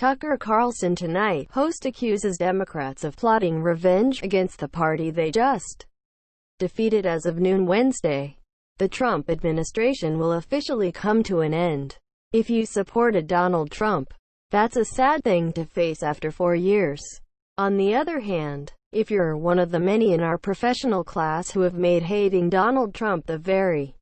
Tucker Carlson Tonight host accuses Democrats of plotting revenge against the party they just defeated. As of noon Wednesday, the Trump administration will officially come to an end. If you supported Donald Trump, that's a sad thing to face after 4 years. On the other hand, if you're one of the many in our professional class who have made hating Donald Trump the very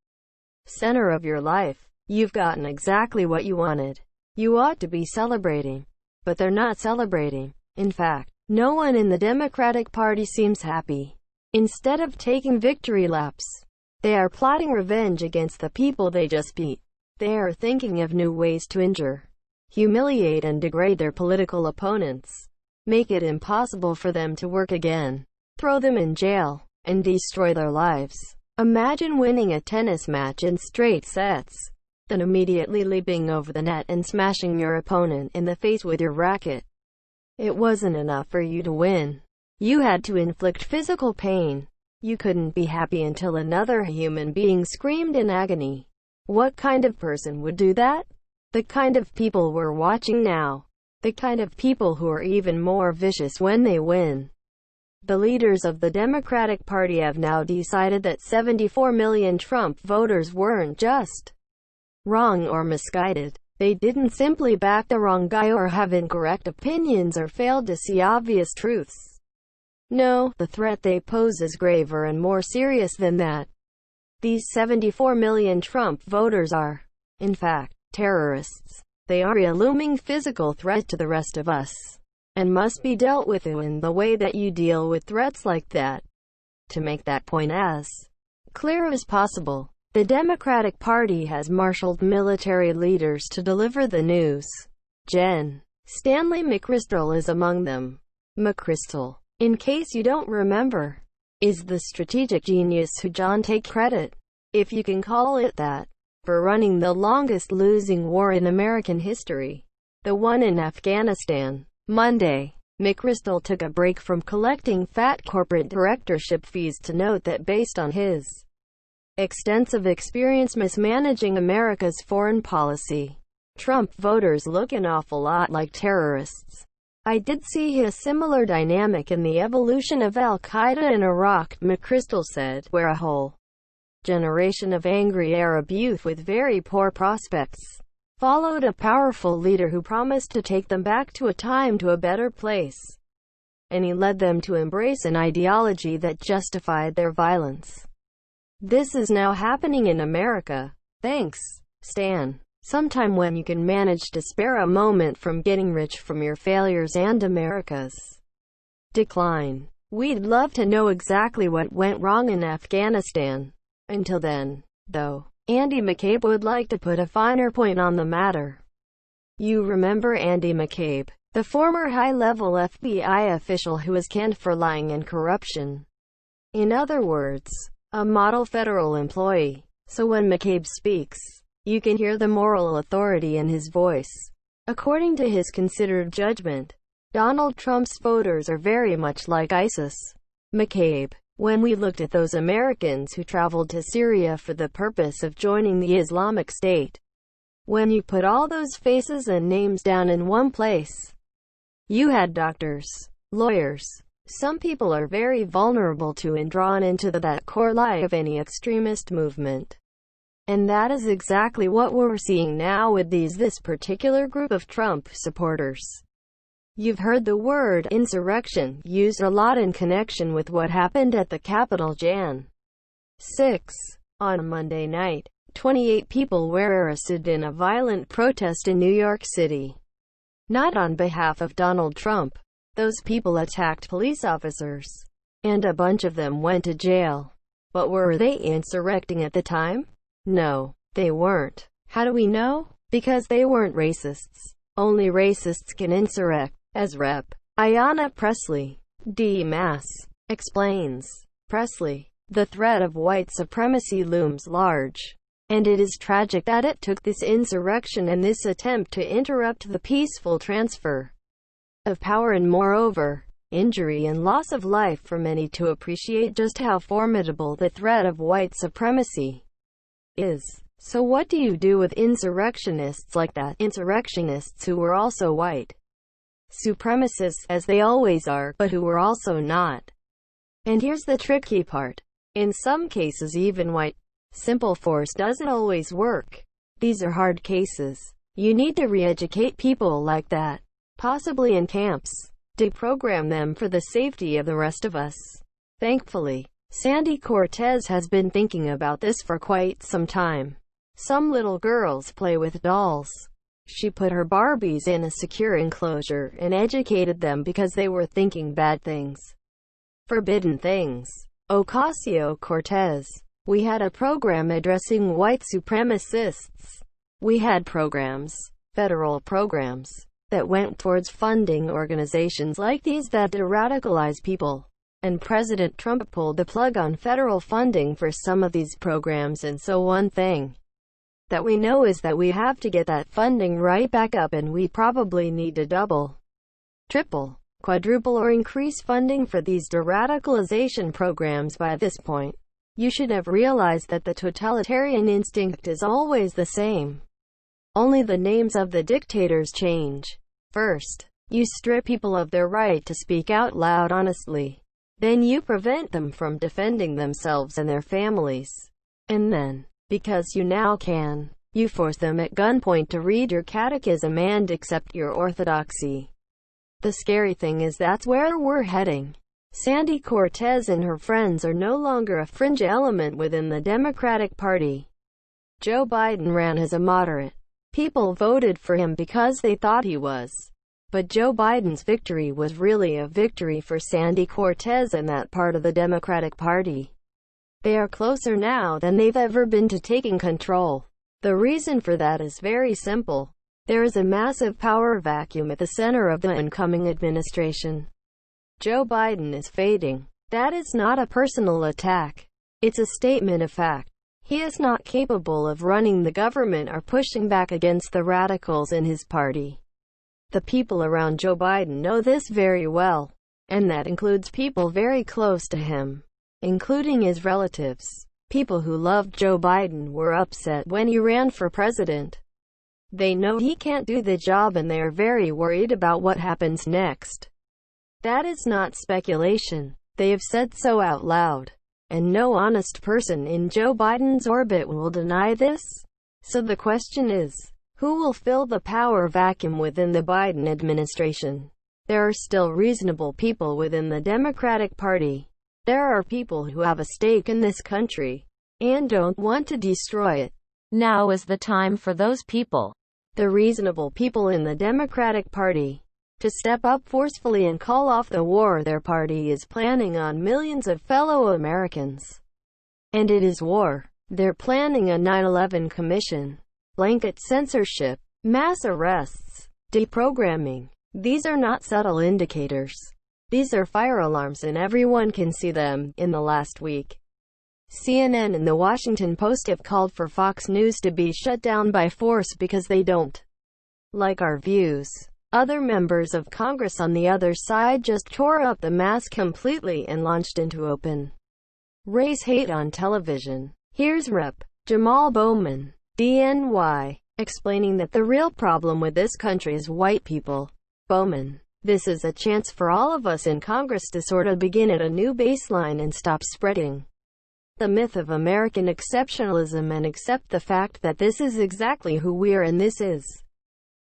center of your life, you've gotten exactly what you wanted. You ought to be celebrating. But they're not celebrating. In fact, no one in the Democratic Party seems happy. Instead of taking victory laps, they are plotting revenge against the people they just beat. They are thinking of new ways to injure, humiliate and degrade their political opponents, make it impossible for them to work again, throw them in jail, and destroy their lives. Imagine winning a tennis match in straight sets, then immediately leaping over the net and smashing your opponent in the face with your racket. It wasn't enough for you to win. You had to inflict physical pain. You couldn't be happy until another human being screamed in agony. What kind of person would do that? The kind of people we're watching now. The kind of people who are even more vicious when they win. The leaders of the Democratic Party have now decided that 74 million Trump voters weren't just wrong or misguided. They didn't simply back the wrong guy or have incorrect opinions or failed to see obvious truths. No, the threat they pose is graver and more serious than that. These 74 million Trump voters are, in fact, terrorists. They are a looming physical threat to the rest of us, and must be dealt with in the way that you deal with threats like that. To make that point as clear as possible, the Democratic Party has marshaled military leaders to deliver the news. Stanley McChrystal is among them. McChrystal, in case you don't remember, is the strategic genius who John take credit, if you can call it that, for running the longest losing war in American history, the one in Afghanistan. Monday, McChrystal took a break from collecting fat corporate directorship fees to note that based on his extensive experience mismanaging America's foreign policy, Trump voters look an awful lot like terrorists. I did see a similar dynamic in the evolution of Al-Qaeda in Iraq, McChrystal said, where a whole generation of angry Arab youth with very poor prospects followed a powerful leader who promised to take them back to a time to a better place. And he led them to embrace an ideology that justified their violence. This is now happening in America. Thanks, Stan. Sometime when you can manage to spare a moment from getting rich from your failures and America's decline. We'd love to know exactly what went wrong in Afghanistan. Until then, though, Andy McCabe would like to put a finer point on the matter. You remember Andy McCabe, the former high-level FBI official who was canned for lying and corruption. In other words, a model federal employee. So when McCabe speaks, you can hear the moral authority in his voice. According to his considered judgment, Donald Trump's voters are very much like ISIS. McCabe, when we looked at those Americans who traveled to Syria for the purpose of joining the Islamic State, when you put all those faces and names down in one place, you had doctors, lawyers. Some people are very vulnerable to and drawn into that core lie of any extremist movement. And that is exactly what we're seeing now with this particular group of Trump supporters. You've heard the word insurrection used a lot in connection with what happened at the Capitol Jan. 6. On Monday night, 28 people were arrested in a violent protest in New York City. Not on behalf of Donald Trump. Those people attacked police officers, and a bunch of them went to jail. But were they insurrecting at the time? No, they weren't. How do we know? Because they weren't racists. Only racists can insurrect. As Rep. Ayanna Pressley, D.Mass. explains. Pressley, the threat of white supremacy looms large. And it is tragic that it took this insurrection and this attempt to interrupt the peaceful transfer of power and moreover, injury and loss of life for many to appreciate just how formidable the threat of white supremacy is. So what do you do with insurrectionists like that? Insurrectionists who were also white. supremacists, as they always are, but who were also not. And here's the tricky part. In some cases, even white, simple force doesn't always work. These are hard cases. You need to re-educate people like that, possibly in camps, deprogram them for the safety of the rest of us. Thankfully, Sandy Cortez has been thinking about this for quite some time. Some little girls play with dolls. She put her Barbies in a secure enclosure and educated them because they were thinking bad things, forbidden things. OCASIO-CORTEZ. We had a program addressing white supremacists. We had programs, federal programs, that went towards funding organizations like these that radicalize people. And President Trump pulled the plug on federal funding for some of these programs, and so one thing that we know is that we have to get that funding right back up, and we probably need to double, triple, quadruple or increase funding for these de-radicalization programs by this point. You should have realized that the totalitarian instinct is always the same. Only the names of the dictators change. First, you strip people of their right to speak out loud honestly. Then you prevent them from defending themselves and their families. And then, because you now can, you force them at gunpoint to read your catechism and accept your orthodoxy. The scary thing is that's where we're heading. Sandy Cortez and her friends are no longer a fringe element within the Democratic Party. Joe Biden ran as a moderate. People voted for him because they thought he was. But Joe Biden's victory was really a victory for Sandy Cortez and that part of the Democratic Party. They are closer now than they've ever been to taking control. The reason for that is very simple. There is a massive power vacuum at the center of the incoming administration. Joe Biden is fading. That is not a personal attack. It's a statement of fact. He is not capable of running the government or pushing back against the radicals in his party. The people around Joe Biden know this very well, and that includes people very close to him, including his relatives. People who loved Joe Biden were upset when he ran for president. They know he can't do the job, and they are very worried about what happens next. That is not speculation. They have said so out loud. And no honest person in Joe Biden's orbit will deny this. So the question is, who will fill the power vacuum within the Biden administration? There are still reasonable people within the Democratic Party. There are people who have a stake in this country and don't want to destroy it. Now is the time for those people, the reasonable people in the Democratic Party, to step up forcefully and call off the war their party is planning on millions of fellow Americans. And it is war. They're planning a 9/11 commission, blanket censorship, mass arrests, deprogramming. These are not subtle indicators. These are fire alarms, and everyone can see them. In the last week, CNN and the Washington Post have called for Fox News to be shut down by force because they don't like our views. Other members of Congress on the other side just tore up the mask completely and launched into open race hate on television. Here's Rep. Jamal Bowman, DNY, explaining that the real problem with this country is white people. Bowman: this is a chance for all of us in Congress to sort of begin at a new baseline and stop spreading the myth of American exceptionalism and accept the fact that this is exactly who we are, and this is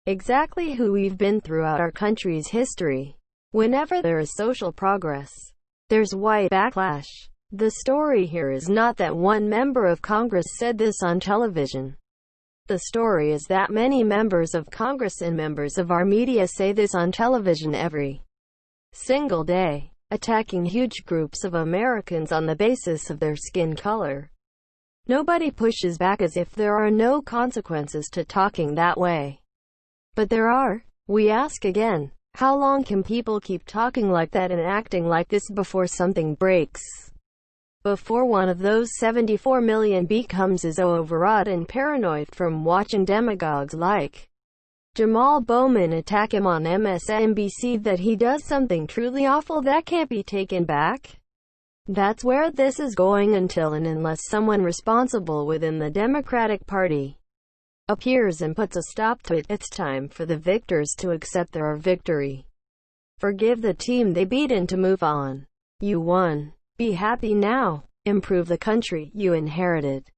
exactly who we've been throughout our country's history. Whenever there is social progress, there's white backlash. The story here is not that one member of Congress said this on television. The story is that many members of Congress and members of our media say this on television every single day, attacking huge groups of Americans on the basis of their skin color. Nobody pushes back as if there are no consequences to talking that way. But there are. We ask again, how long can people keep talking like that and acting like this before something breaks? Before one of those 74 million becomes as overwrought and paranoid from watching demagogues like Jamal Bowman attack him on MSNBC that he does something truly awful that can't be taken back? That's where this is going until and unless someone responsible within the Democratic Party appears and puts a stop to it. It's time for the victors to accept their victory. Forgive the team they beat and to move on. You won. Be happy now. Improve the country you inherited.